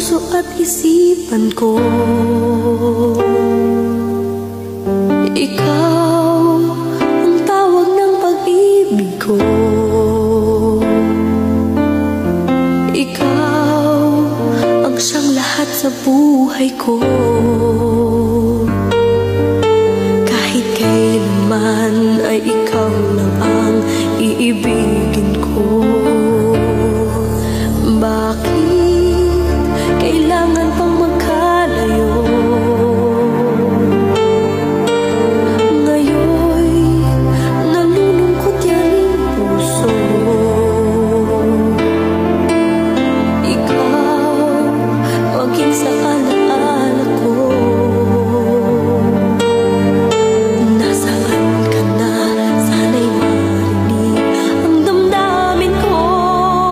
puso at isipan ko. Ikaw ang tawag ng pag-ibig ko. Ikaw ang siyang lahat sa buhay ko.